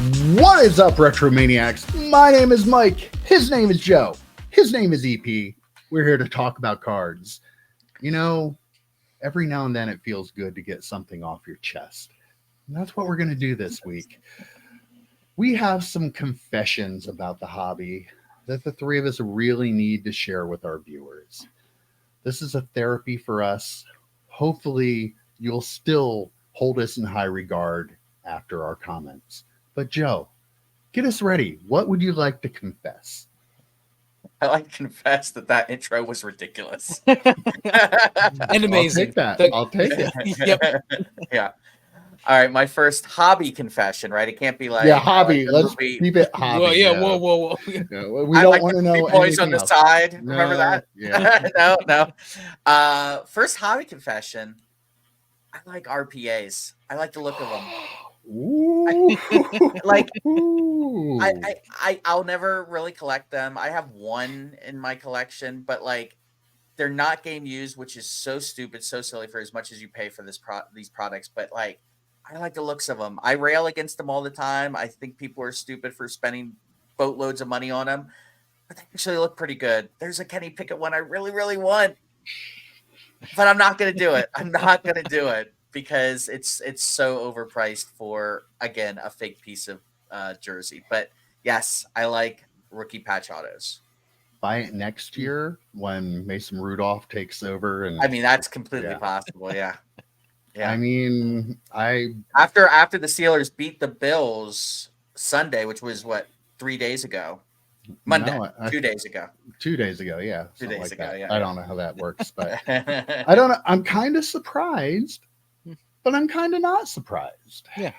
What is up, Retromaniacs? My name is Mike. His name is Joe. His name is EP. We're here to talk about cards. You know, every now and then it feels good to get something off your chest. And that's what we're going to do this week. We have some confessions about the hobby that the three of us really need to share with our viewers. This is a therapy for us. Hopefully, you'll still hold us in high regard after our comments. But Joe, get us ready. What would you like to confess? I like to confess that intro was ridiculous. And I'll amazing. take that. I'll take it. Yep. Yeah. All right. My first hobby confession, right? It can't be like Hobby. the Let's movie. keep it hobby. Well, yeah. Whoa. Yeah, we I don't like want to the know Three Boys on anything the else. side. Remember that? Yeah. No. First hobby confession. I like RPAs. I like the look of them. Ooh. Like, Ooh. I'll never really collect them. I have one in my collection, but like they're not game used, which is so stupid, so silly for as much as you pay for these products. But like, I like the looks of them. I rail against them all the time. I think people are stupid for spending boatloads of money on them, but they actually look pretty good. There's a Kenny Pickett one I really, really want, but I'm not gonna do it. I'm not gonna do it because it's so overpriced for, again, a fake piece of jersey. But yes, I like rookie patch autos. Buy it next year when Mason Rudolph takes over. And I mean, that's completely Yeah. possible. Yeah. I mean, After the Steelers beat the Bills Sunday, which was what, 3 days ago, Monday, No, 2 days ago. 2 days ago, yeah, 2 something days like ago, that. yeah. I don't know how that works, but I don't know. I'm kind of surprised, but I'm kind of not surprised. Yeah.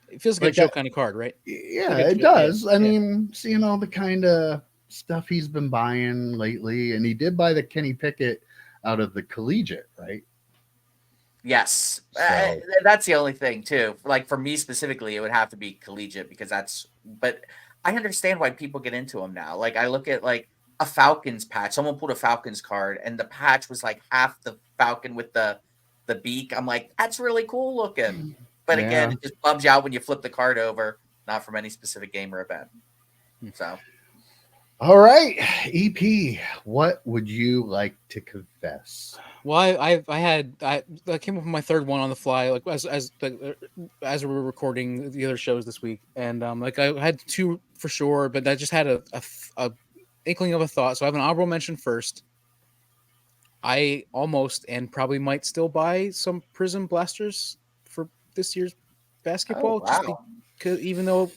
It feels like Like a Joe that- kind of card, right? Yeah, Like a it Joe- does. I yeah. mean, seeing all the kind of stuff he's been buying lately, and he did buy the Kenny Pickett out of the collegiate, right? Yes. So- That's the only thing, too. Like, for me specifically, it would have to be collegiate because but I understand why people get into them now. Like, I look at, like, a Falcons patch. Someone pulled a Falcons card, and the patch was, like, half the Falcon with the beak. I'm like, that's really cool looking. But again, Yeah. it just bums you out when you flip the card over, not from any specific game or event. So, All right, EP, what would you like to confess? Well, I came up with my third one on the fly, like as we were recording the other shows this week, and like I had two for sure, but I just had a inkling of a thought. So I have an honorable mention first. I almost and probably might still buy some Prism blasters for this year's basketball, wow. just because even though.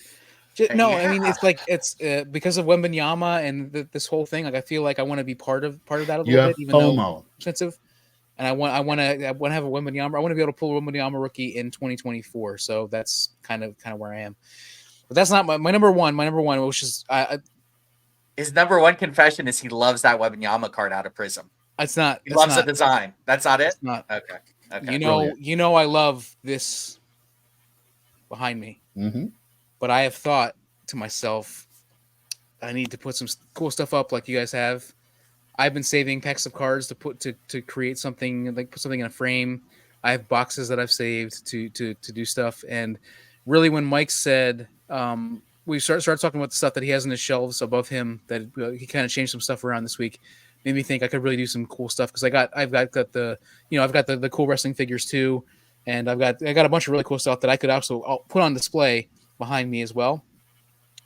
No, I mean it's because of Wembanyama and this whole thing. Like I feel like I want to be part of that a You little have bit, even though FOMO. it's expensive. And I want to have a Wembanyama. I want to be able to pull a Wembanyama rookie in 2024. So that's kind of where I am. But that's not my number one. My number one, which is his number one confession is he loves that Wembanyama card out of Prism. it's not. He loves the design. That's not it? It's not. Okay. You know, I love this behind me. Mm-hmm. But I have thought to myself, I need to put some cool stuff up like you guys have. I've been saving packs of cards to create something, like put something in a frame. I have boxes that I've saved to do stuff. And really, when Mike said we started talking about the stuff that he has on his shelves above him, that he kind of changed some stuff around this week, made me think I could really do some cool stuff because I've got the cool wrestling figures too, and I got a bunch of really cool stuff that I could also put on display behind me as well.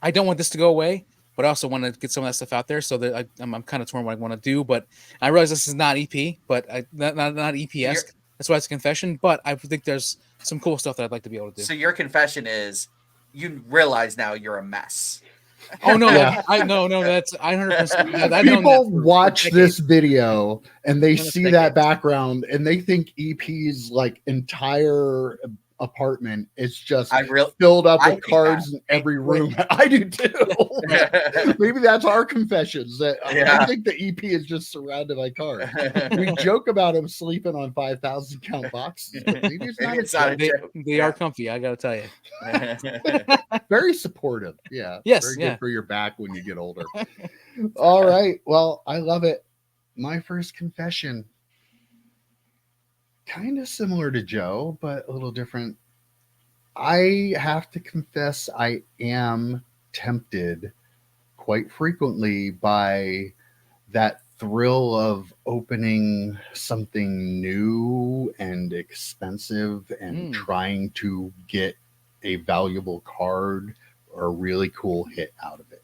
I don't want this to go away, but I also want to get some of that stuff out there. So that I'm kind of torn what I want to do. But I realize this is not EP, but not EP-esque. That's why it's a confession. But I think there's some cool stuff that I'd like to be able to do. So your confession is you realize now you're a mess. Oh no, Yeah. no, that's 100%. People watch this video and they That's see that background and they think EP's like entire apartment is just filled up with cards in every room. I do too. Maybe that's our confessions. That I think the EP is just surrounded by cards. We joke about him sleeping on 5,000 count boxes. But maybe it's not a joke. They are comfy. I gotta tell you. Very supportive. Yeah. Yes. Very good for your back when you get older. All right. Well, I love it. My first confession. Kind of similar to Joe, but a little different. I have to confess, I am tempted quite frequently by that thrill of opening something new and expensive and Mm. trying to get a valuable card or a really cool hit out of it.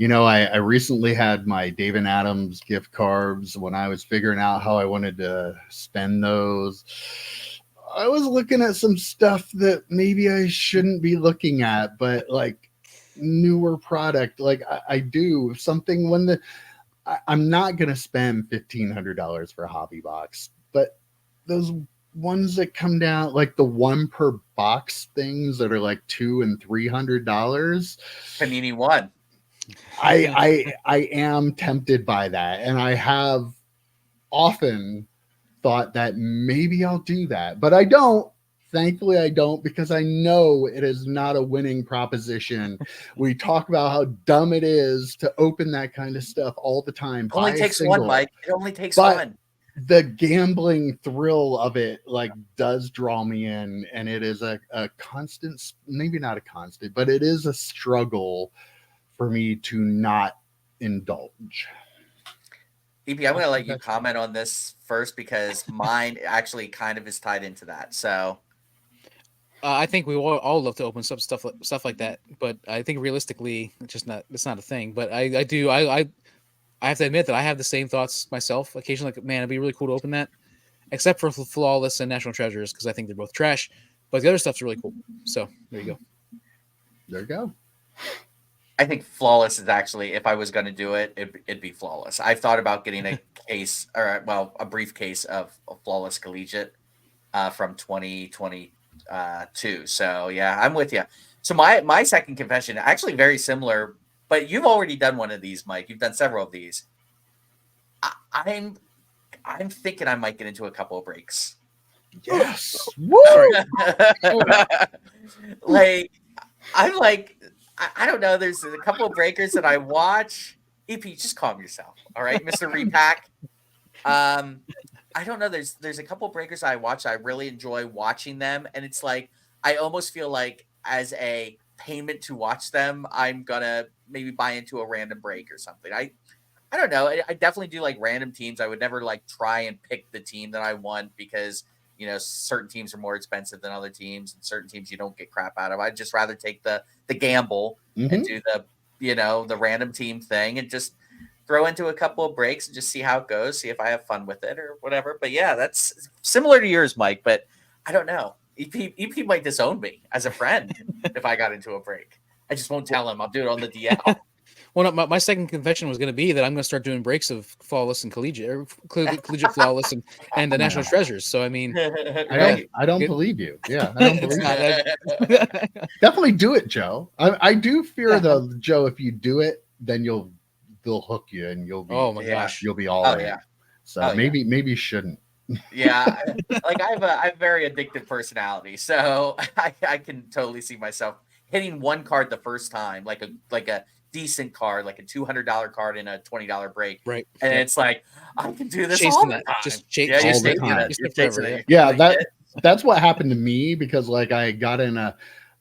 I recently had my David Adams gift cards. When I was figuring out how I wanted to spend those, I was looking at some stuff that maybe I shouldn't be looking at, but like newer product, like I do something when I'm not gonna spend $1,500 for a hobby box, but those ones that come down like the one per box things that are like $200 and $300. Panini one. I am tempted by that, and I have often thought that maybe I'll do that, but I don't. Thankfully, I don't, because I know it is not a winning proposition. We talk about how dumb it is to open that kind of stuff all the time. Only Buy a takes one, single. Mike. It only takes But one. the gambling thrill of it like does draw me in, and it is a constant, maybe not a constant, but it is a struggle for me to not indulge. EP, I'm going to let you comment on this first because mine actually kind of is tied into that. So I think we all love to open stuff like that, but I think realistically, it's not a thing. But I have to admit that I have the same thoughts myself. Occasionally, like, man, it'd be really cool to open that, except for Flawless and National Treasures, because I think they're both trash. But the other stuff's really cool. So there you go. There you go. I think Flawless is actually, if I was going to do it, it'd be Flawless. I've thought about getting a case, or a briefcase of Flawless Collegiate from 2022. So yeah, I'm with you. So my second confession, actually very similar, but you've already done one of these, Mike. You've done several of these. I'm thinking I might get into a couple of breaks. Yes. Woo! Like, I'm like, I don't know. There's a couple of breakers that I watch. EP, just calm yourself, all right, Mr. Repack. I don't know. There's a couple of breakers I watch. I really enjoy watching them, and it's like I almost feel like as a payment to watch them, I'm gonna maybe buy into a random break or something. I don't know. I definitely do like random teams. I would never like try and pick the team that I want because certain teams are more expensive than other teams, and certain teams you don't get crap out of. I'd just rather take the gamble and do the random team thing and just throw into a couple of breaks and just see how it goes, see if I have fun with it or whatever. But yeah, that's similar to yours, Mike. But I don't know. EP might disown me as a friend if I got into a break. I just won't tell him. I'll do it on the DL. Well, no, my second confession was going to be that I'm going to start doing breaks of Flawless and Collegiate, or Collegiate Flawless and the National Treasures. So I mean, I don't believe you. Yeah, I don't believe you. Definitely do it, Joe. I do fear though, Joe, if you do it, then they'll hook you and you'll be you'll be all in. Yeah. So maybe you shouldn't. Yeah, like I have a very addictive personality, so I can totally see myself hitting one card the first time, like a decent card, like a $200 card in a $20 break, right? And it's like I can do this chasing all that. the time. Just all the time. You're chasing it. Yeah, that's what happened to me because like I got in a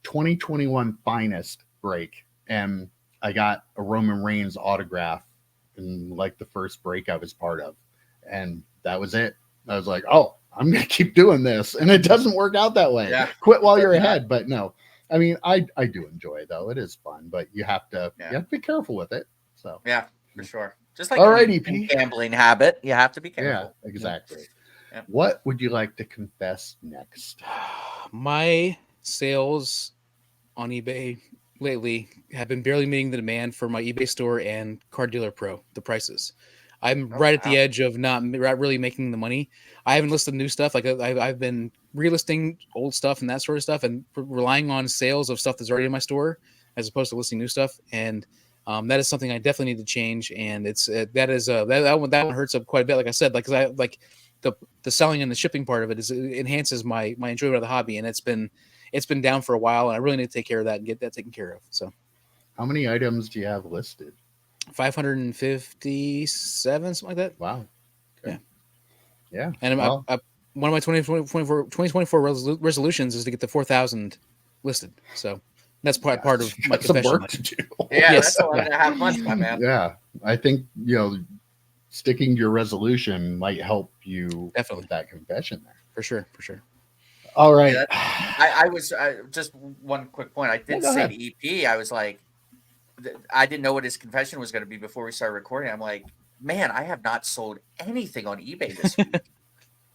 2021 Finest break and I got a Roman Reigns autograph in like the first break I was part of, and that was it. I was like, oh, I'm gonna keep doing this, and it doesn't work out that way. Yeah. Quit while you're ahead. But no, I mean, I do enjoy it though. It is fun, but you have to be careful with it. So yeah, for sure. Just like any gambling habit, you have to be careful. Yeah, exactly. Yeah. What would you like to confess next? My sales on eBay lately have been barely meeting the demand for my eBay store and Card Dealer Pro, the prices. I'm right at the edge of not really making the money. I haven't listed new stuff. Like I've been relisting old stuff and that sort of stuff, and relying on sales of stuff that's already in my store as opposed to listing new stuff. And that is something I definitely need to change. And it's that one hurts up quite a bit. Like I said, because I like the selling and the shipping part of it enhances my enjoyment of the hobby, and it's been down for a while, and I really need to take care of that and get that taken care of. So, how many items do you have listed? 557, something like that. Wow. Okay. Yeah. And one of my 2024 resolutions is to get to 4,000 listed. So that's part of my Got some confession. work to do. Yeah, Yes. that's 11.5 months, my man. Yeah, I think sticking to your resolution might help you Definitely. with that confession there. For sure. All right. Yeah, I was just one quick point. I did go say ahead. to EP, I was like, I didn't know what his confession was going to be before we started recording. I'm like, man, I have not sold anything on eBay this week.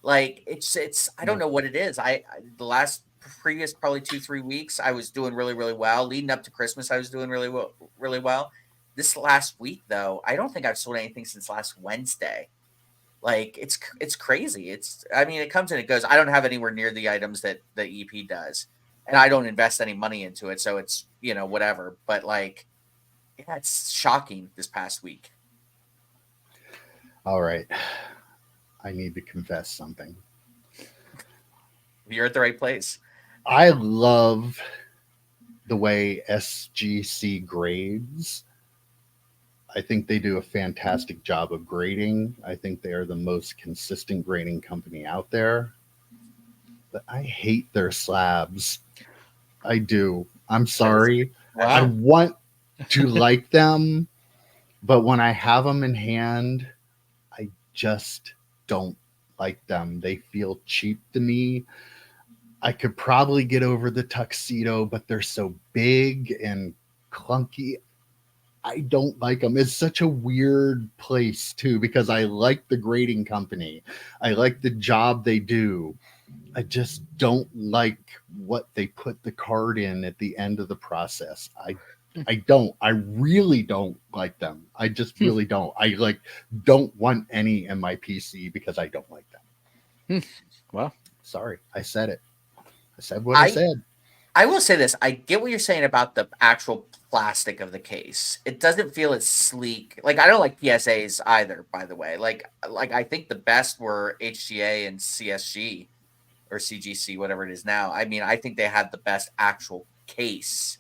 Like it's I don't know what it is. The last previous probably 2-3 weeks I was doing really, really well. Leading up to Christmas, I was doing really well. This last week though, I don't think I've sold anything since last Wednesday. Like it's crazy. I mean, it comes and it goes. I don't have anywhere near the items that the EP does, and I don't invest any money into it, so it's whatever. But like, yeah, it's shocking this past week. All right. I need to confess something. You're at the right place. I love the way SGC grades. I think they do a fantastic job of grading. I think they are the most consistent grading company out there. But I hate their slabs. I do. I'm sorry. I Wow. want to like them, but when I have them in hand, I just don't like them. They feel cheap to me. I could probably get over the tuxedo, but they're so big and clunky. I don't like them. It's such a weird place too, because I like the grading company. I like the job they do. I just don't like what they put the card in at the end of the process. I don't. I really don't like them. I just really don't. I don't want any in my PC because I don't like them. Wow. Sorry, I said it. I said what I said. I will say this. I get what you're saying about the actual plastic of the case. It doesn't feel as sleek. Like I don't like PSAs either, by the way. Like I think the best were HGA and CSG or CGC, whatever it is now. I mean, I think they had the best actual case.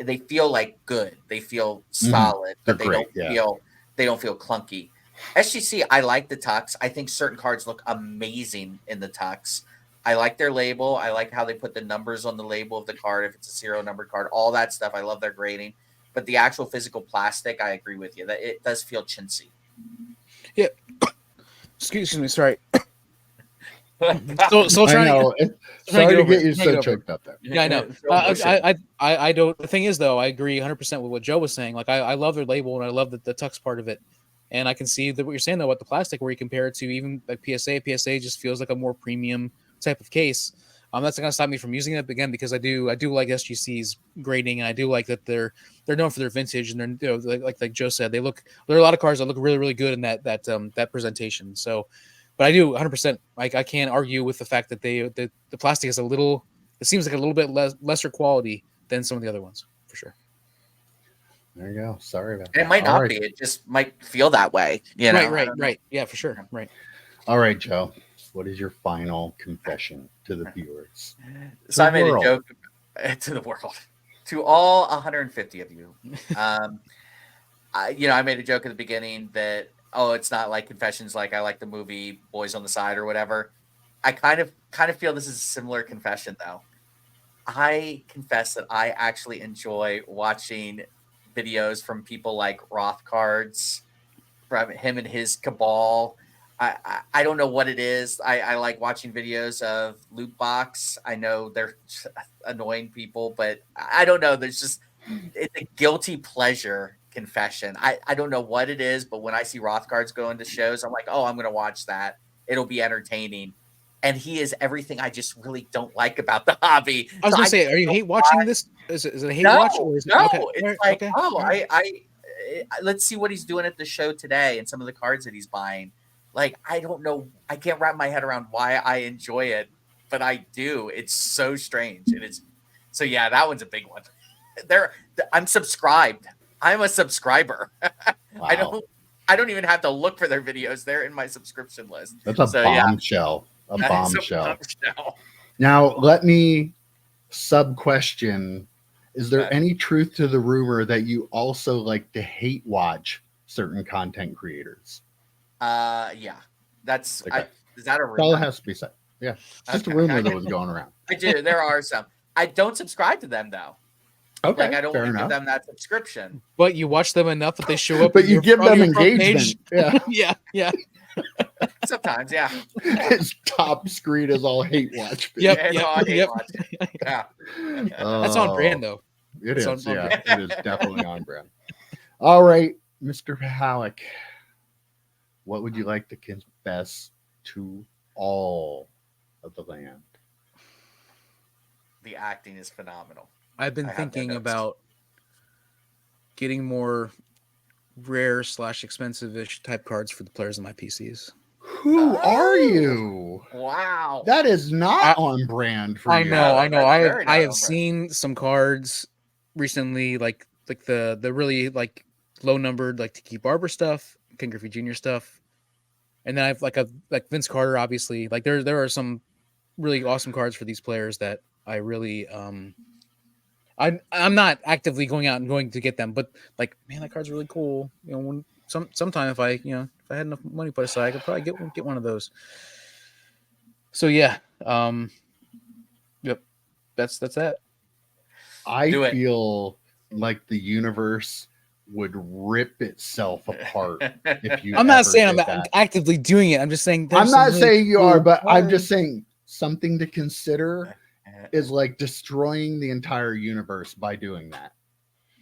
They feel like good. They feel solid, but They're great, they don't feel clunky. SGC, I like the tux. I think certain cards look amazing in the tux. I like their label. I like how they put the numbers on the label of the card if it's a serial number card. All that stuff. I love their grading. But the actual physical plastic, I agree with you that it does feel chintzy. Yeah. Excuse me. Sorry. I Trying know. Sorry to get you so choked up there. Yeah, I know. I don't. The thing is, though, I agree 100% with what Joe was saying. Like, I love their label and I love the tux part of it. And I can see that what you're saying though about the plastic, where you compare it to even like PSA. PSA just feels like a more premium type of case. That's not gonna stop me from using it again because I do like SGC's grading and I do like that they're known for their vintage and they're like Joe said, there are a lot of cars that look really, really good in that presentation. So, but I do 100%. Like I can't argue with the fact that the plastic is it seems like a little bit lesser quality than some of the other ones for sure. There you go. Sorry about that. It might not be. It just might feel that way. You know? Right. Yeah, for sure. Right. All right, Joe. What is your final confession to the viewers? So I made a joke to the world, to all 150 of you. I made a joke at the beginning that, it's not like confessions like I like the movie Boys on the Side or whatever. I kind of feel this is a similar confession though. I confess that I actually enjoy watching videos from people like Roth Cards, from him and his cabal. I don't know what it is. I like watching videos of Loot Box. I know they're annoying people, but I don't know. It's a guilty pleasure confession. I don't know what it is, but when I see Roth Cards go into shows, I'm like, I'm going to watch that. It'll be entertaining. And he is everything I just really don't like about the hobby. I was going to say, are you hate watching this? Is it a hate watch? Or is it, okay. It's like, I let's see what he's doing at the show today and some of the cards that he's buying. Like, I don't know. I can't wrap my head around why I enjoy it, but I do. It's so strange. So yeah, that one's a big one. I'm subscribed. I'm a subscriber. Wow. I don't even have to look for their videos. They're in my subscription list. That's a bombshell. Yeah. A bombshell. Now, let me sub-question. Is there any truth to the rumor that you also like to hate watch certain content creators? Yeah. That's Okay. is that a rumor? All it has to be said. Yeah. It's just a rumor that was going around. I do. There are some. I don't subscribe to them though. Okay, Like I don't fair want to give enough. them that subscription. But you watch them enough that they show up. But in you your- give on them your front engagement. page. Yeah. Yeah. Sometimes, yeah. His top screen is all hate watch. Yep. Yeah, no, I hate Yep. watching. Yeah. That's on brand though. It It's is, on yeah. It is definitely on brand. All right, Mr. Halleck, what would you like to confess to all of the land? The acting is phenomenal. I've been I have thinking that notes. about getting more rare / expensive-ish type cards for the players in my PCs. Who are you? Wow. That is not on brand for I you. know. that's very I not have on seen some cards recently, like the really like low numbered like Tiki Barber stuff, Ken Griffey Jr. stuff, and then I've like Vince Carter, obviously. Like there are some really awesome cards for these players that I really I'm not actively going out and going to get them, but like man, that card's really cool. You know, when sometime if I had enough money put aside, I could probably get one of those. So yeah, yep, that's that. I Do it. feel like the universe would rip itself apart if you. I'm not ever saying I'm did that. actively doing it. I'm just saying. I'm there's not some really saying you are, cool but I'm cards. just saying something to consider is like destroying the entire universe by doing that.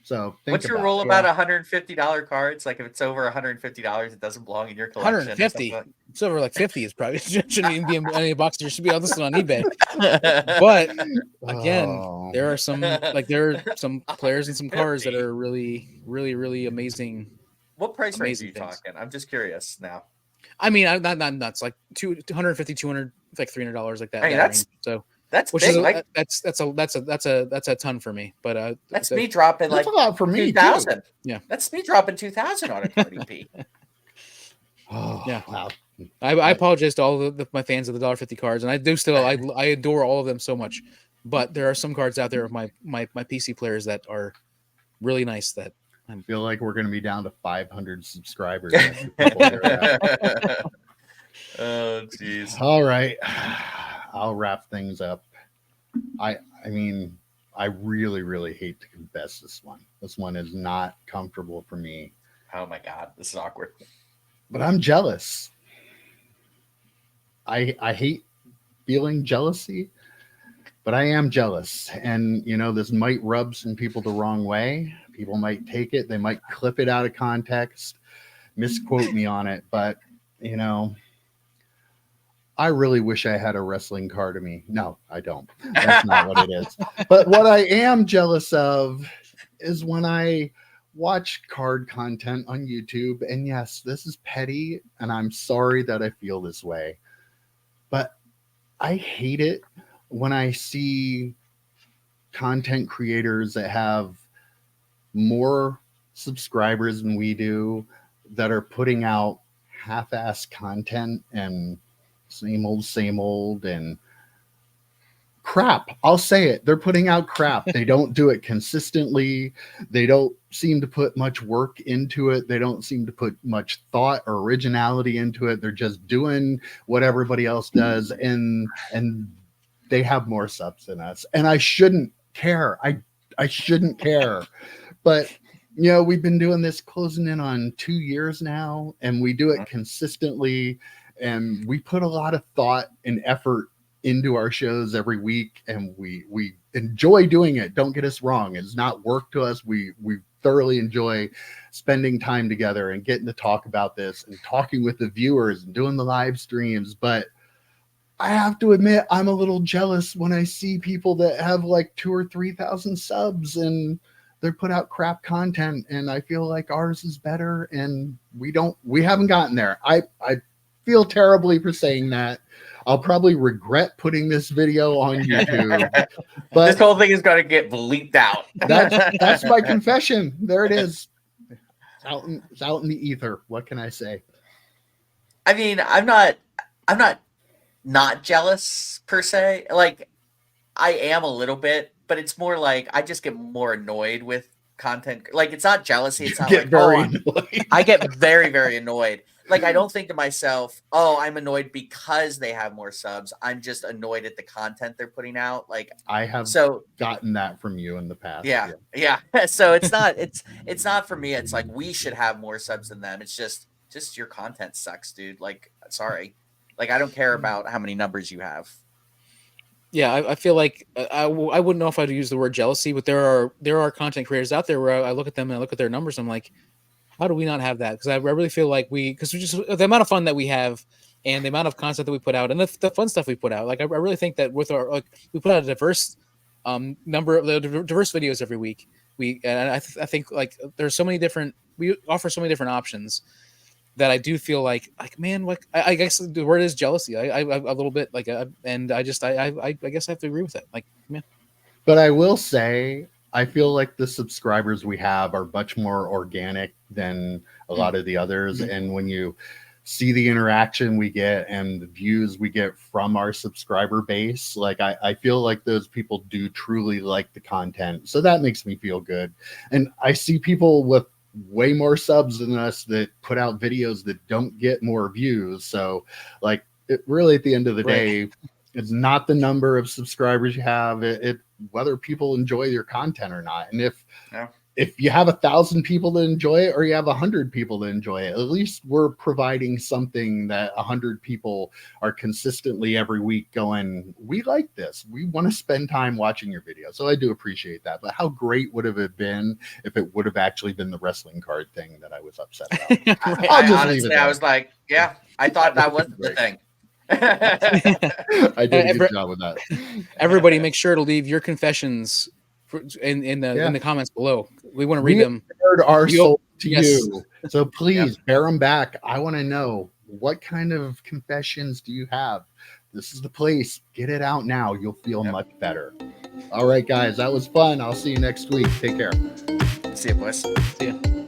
So think What's your about rule it. about $150 cards? Like if it's over $150, it doesn't belong in your collection. or 150. something It's over like 50 is probably shouldn't even be in any box. There should be all this on eBay. like- But again, Oh. there are some players and some cards that are really, really, really amazing. What price range are Amazing you things. talking? I'm just curious now. I mean, I'm not nuts. Like 250, 200, like $300, like that. Hey, that that's range. So That's which big. is Like that's a ton for me. But that's me dropping That's like a lot for me, too. 2,000. Yeah. That's me dropping 2,000 on a card EP. Oh, Yeah. wow. I apologize to all my fans of the $1.50 cards, and I do still I adore all of them so much. But there are some cards out there of my PC players that are really nice. That I feel like we're going to be down to 500 subscribers. after people hear that. Oh, jeez. All right. I'll wrap things up. I mean, I really, really hate to confess this one. This one is not comfortable for me, Oh my God, this is awkward. but I'm jealous. I hate feeling jealousy, but I am jealous. And, you know, this might rub some people the wrong way. People might take it, they might clip it out of context, misquote me on it, but, you know, I really wish I had a wrestling card of me. No, I don't. That's not what it is. But what I am jealous of is when I watch card content on YouTube. And yes, this is petty, and I'm sorry that I feel this way. But I hate it when I see content creators that have more subscribers than we do that are putting out half-ass content and same old and crap. I'll say it. They're putting out crap. They don't do it consistently. They don't seem to put much work into it. They don't seem to put much thought or originality into it. They're just doing what everybody else does, and they have more subs than us. And I shouldn't care. I shouldn't care. But you know, we've been doing this closing in on 2 years now, and we do it consistently, and we put a lot of thought and effort into our shows every week, and we enjoy doing it. Don't get us wrong. It's not work to us. We thoroughly enjoy spending time together and getting to talk about this and talking with the viewers and doing the live streams. But I have to admit, I'm a little jealous when I see people that have like 2,000 or 3,000 subs and they put out crap content, and I feel like ours is better, and we haven't gotten there. I feel terribly for saying that. I'll probably regret putting this video on YouTube, This but whole thing is going to get bleeped out. that's my confession. There it is. It's out in the ether. What can I say? I mean, I'm not jealous per se. Like, I am a little bit, but it's more like I just get more annoyed with content. Like, it's not jealousy. It's not Get like very oh, annoyed. I get very, very annoyed like I don't think to myself, oh, I'm annoyed because they have more subs. I'm just annoyed at the content they're putting out. Like, I have so gotten that from you in the past. yeah. So it's not for me. It's like we should have more subs than them. It's just your content sucks, dude. Like, sorry. Like, I don't care about how many numbers you have. Yeah, I feel like I wouldn't know if I'd use the word jealousy, but there are content creators out there where I look at them and I look at their numbers. I'm like, how do we not have that? Because I really feel like because we just the amount of fun that we have and the amount of content that we put out and the fun stuff we put out. Like I really think that with our we put out a diverse number of diverse videos every week. I think like there's so many different we offer so many different options that I do feel like man, like I guess the word is jealousy. I a little bit like and I guess I have to agree with that. Like, man. But I will say, I feel like the subscribers we have are much more organic than a lot of the others. Mm-hmm. And when you see the interaction we get and the views we get from our subscriber base, like I feel like those people do truly like the content. So that makes me feel good. And I see people with way more subs than us that put out videos that don't get more views. So like it really at the end of the day, it's not the number of subscribers you have, it whether people enjoy your content or not. And if you have 1,000 people that enjoy it or you have 100 people that enjoy it, at least we're providing something that 100 people are consistently every week going, we like this. We want to spend time watching your video. So I do appreciate that. But how great would have it been if it would have actually been the wrestling card thing that I was upset about? Honestly, I was like, yeah, I thought that wasn't the thing. I did a good job with that. Everybody make sure to leave your confessions in the comments below. We want to read them. Our soul to you. So please bear them back. I want to know, what kind of confessions do you have? This is the place. Get it out now. You'll feel much better. All right, guys, that was fun. I'll see you next week. Take care. See you, boys. See ya.